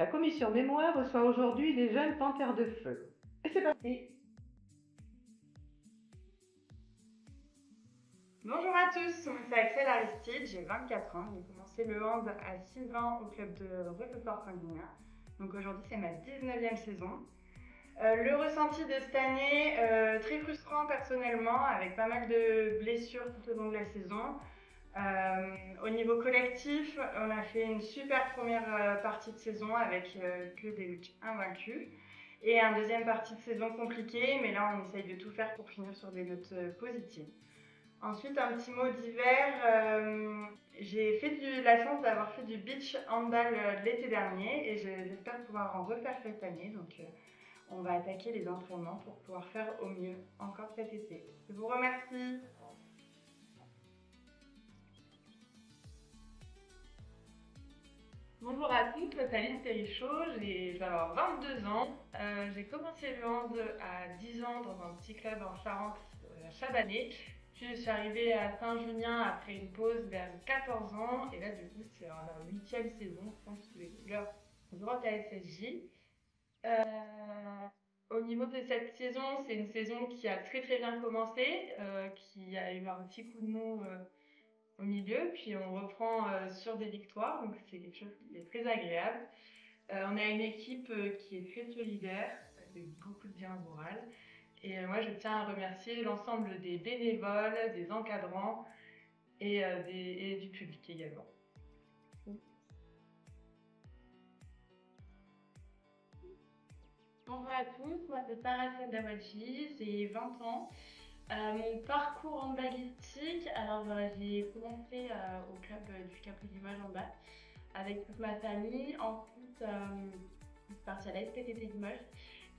La commission mémoire reçoit aujourd'hui les jeunes panthères de feu. Et c'est parti. Bonjour à tous, c'est Axel Aristide, j'ai 24 ans, j'ai commencé le hand à 6 ans au club de Roquefort-Saint-Guignat. Donc aujourd'hui c'est ma 19e saison. Le ressenti de cette année, très frustrant personnellement, avec pas mal de blessures tout au long de la saison. Au niveau collectif, on a fait une super première partie de saison avec que des luttes invaincues. Et un deuxième partie de saison compliquée, mais là on essaye de tout faire pour finir sur des notes positives. Ensuite, un petit mot d'hiver. J'ai la chance d'avoir fait du beach handball l'été dernier et j'espère pouvoir en refaire cette année. Donc, on va attaquer les entraînements pour pouvoir faire au mieux encore cet été. Je vous remercie. Bonjour à tous, je m'appelle Aline Perrichot, je vais avoir 22 ans. J'ai commencé le hand à 10 ans dans un petit club en Charente, à Chabanais. Puis je suis arrivée à Saint-Junien après une pause vers 14 ans. Et là, du coup, c'est la 8e saison, je pense que les couleurs du Rock à SSJ. Au niveau de cette saison, c'est une saison qui a très très bien commencé, qui a eu un petit coup de mou au milieu, puis on reprend sur des victoires, donc c'est quelque chose qui est très agréable. On a une équipe qui est très solidaire, avec beaucoup de bien moral. Et moi, je tiens à remercier l'ensemble des bénévoles, des encadrants et du public également. Bonjour à tous, moi c'est Parasat Dawachi, j'ai 20 ans. Mon parcours handballistique, alors j'ai commencé au club du Capri Limoges en bas avec toute ma famille. Ensuite, je suis partie à la SPTT Limoges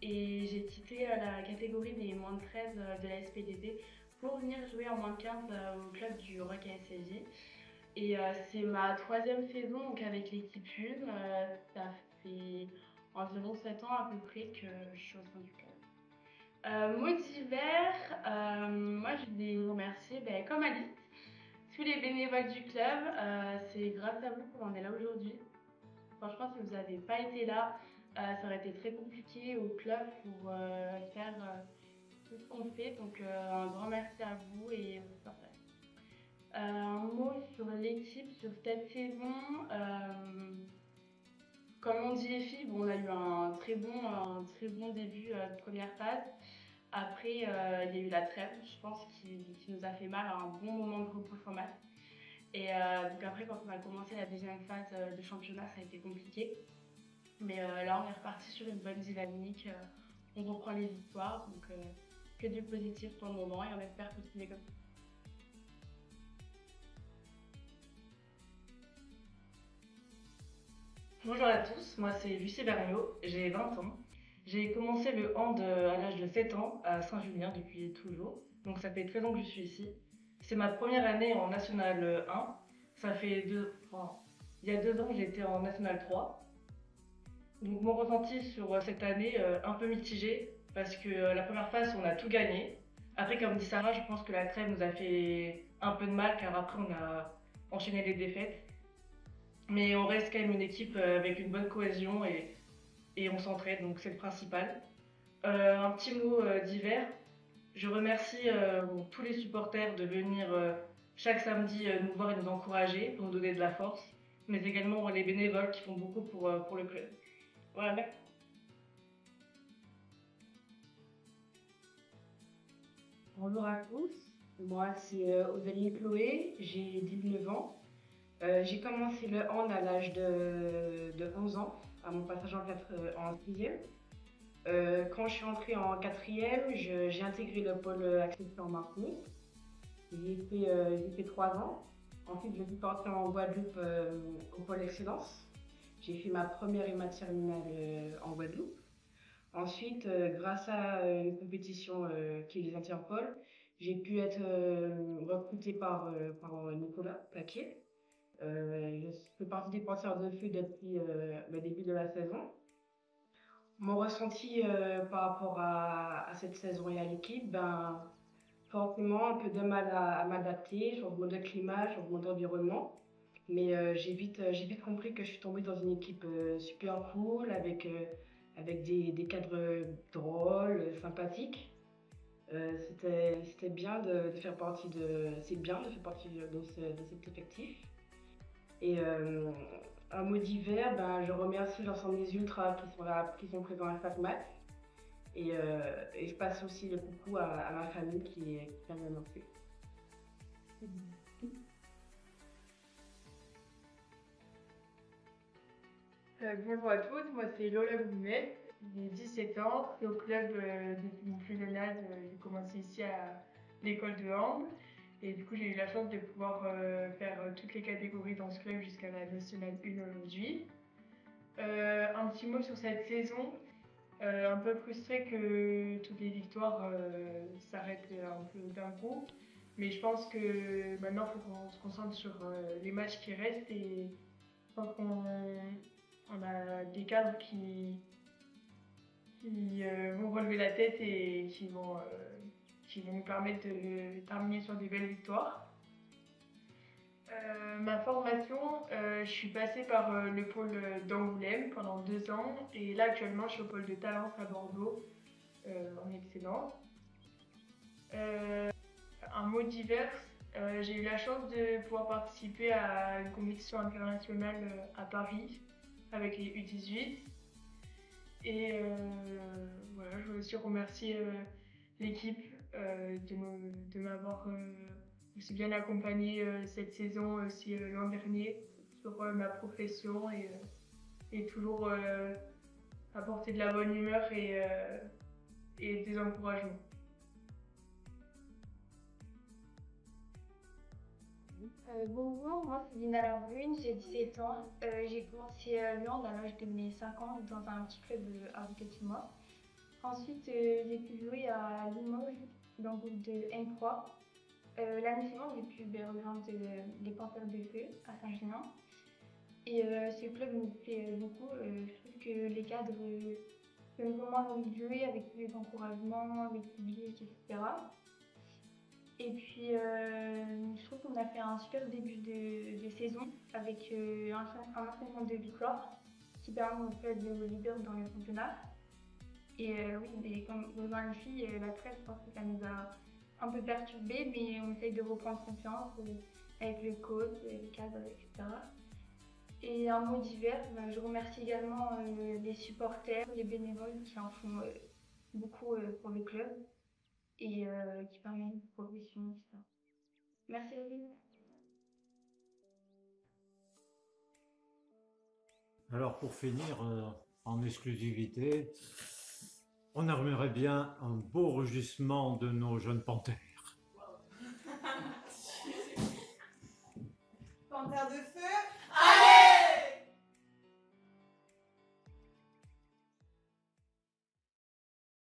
et j'ai quitté la catégorie des moins de 13 de la SPTT pour venir jouer en moins de 15 au club du Rock à SSJ. Et c'est ma 3e saison donc avec l'équipe 1. Ça fait environ 7 ans à peu près que je suis au sein du club. Mot d'hiver, moi je voulais vous remercier, comme Alice, tous les bénévoles du club. C'est grâce à vous qu'on en est là aujourd'hui. Franchement, si vous n'avez pas été là, ça aurait été très compliqué au club pour faire tout ce qu'on fait. Donc un grand merci à vous et vos supporters. Un mot sur l'équipe sur cette saison. Comme on dit les filles, on a eu un très bon début de première phase. Après, il y a eu la trêve, je pense, qui nous a fait mal à un bon moment de repos sans match. Et donc après, quand on a commencé la deuxième phase de championnat, ça a été compliqué. Mais là, on est reparti sur une bonne dynamique. On reprend les victoires, donc que du positif pour le moment et on espère continuer comme ça. Bonjour à tous, moi c'est Lucie Berriot, j'ai 20 ans. J'ai commencé le hand à l'âge de 7 ans à Saint-Julien depuis toujours, donc ça fait 13 ans que je suis ici. C'est ma première année en National 1, ça fait il y a 2 ans j'étais en National 3. Donc mon ressenti sur cette année, un peu mitigé, parce que la première phase on a tout gagné. Après comme dit Sarah, je pense que la trêve nous a fait un peu de mal car après on a enchaîné les défaites. Mais on reste quand même une équipe avec une bonne cohésion et on s'entraide, donc c'est le principal. Un petit mot d'hiver. Je remercie tous les supporters de venir chaque samedi nous voir et nous encourager pour nous donner de la force, mais également les bénévoles qui font beaucoup pour le club. Voilà, merci. Bonjour à tous, moi c'est Odélie Chloé, j'ai 19 ans. J'ai commencé le hand à l'âge de 11 ans, à mon passage en 6e. Quand je suis entrée en 4e, j'ai intégré le pôle accession en Martinique. J'ai fait 3 ans. Ensuite, je suis partie en Guadeloupe au pôle excellence. J'ai fait ma première et ma terminale en Guadeloupe. Ensuite, grâce à une compétition qui est les Interpol, j'ai pu être recrutée par Nicolas Paquet. Je fais partie des penseurs de feu depuis le début de la saison. Mon ressenti par rapport à cette saison et à l'équipe, forcément un peu de mal à m'adapter, changement de climat, changement d'environnement. Mais j'ai vite compris que je suis tombée dans une équipe super cool, avec des cadres drôles, sympathiques. C'était bien de faire partie c'est bien de faire partie de cet effectif. Et un mot d'hiver, ben, je remercie l'ensemble des ultras qui sont là, qui sont présents à FacMath. Et je passe aussi le coucou à ma famille qui vient de m'annoncer. Bonjour à tous, moi c'est Lola Boumet, j'ai 17 ans, je suis au club depuis mon plus jeune âge, j'ai commencé ici à l'école de hand et du coup j'ai eu la chance de pouvoir faire toutes les catégories dans ce club jusqu'à la nationale 1 aujourd'hui. Un petit mot sur cette saison, un peu frustrée que toutes les victoires s'arrêtent un peu d'un coup, mais je pense que maintenant il faut qu'on se concentre sur les matchs qui restent et je pense qu'on a des cadres qui vont relever la tête et qui vont nous permettre de terminer sur des belles victoires. Ma formation, je suis passée par le pôle d'Angoulême pendant 2 ans et là actuellement je suis au pôle de Talence à Bordeaux en excellence. Un mot divers, j'ai eu la chance de pouvoir participer à une compétition internationale à Paris avec les U18 et voilà, je veux aussi remercier l'équipe de m'avoir aussi bien accompagnée cette saison aussi l'an dernier sur ma profession et toujours apporter de la bonne humeur et des encouragements. Bonjour, moi c'est Lina Labrune, j'ai 17 ans. J'ai commencé le hand à l'âge de mes 5 ans dans un petit club à côté de chez moi. Ensuite, j'ai pu jouer à Limoges dans le groupe de M3. L'année suivante, j'ai pu rejoindre les Panthères de Feu à Saint-Gilles. Et ce club me plaît beaucoup. Je trouve que les cadres donnent vraiment envie de jouer avec tous les encouragements, les publics, etc. Et puis, je trouve qu'on a fait un super début de saison avec un enchaînement de victoires qui permet au club de leader dans le championnat. Et oui, mais comme dans les filles, la trêve, je pense que ça nous a un peu perturbés, mais on essaye de reprendre confiance avec le coach, les cadres, etc. Et un mot divers, je remercie également les supporters, les bénévoles qui en font beaucoup pour le club et qui permettent une progression, etc. Merci à vous. Alors pour finir en exclusivité, on aimerait bien un beau rugissement de nos jeunes panthères. Panthère de feu.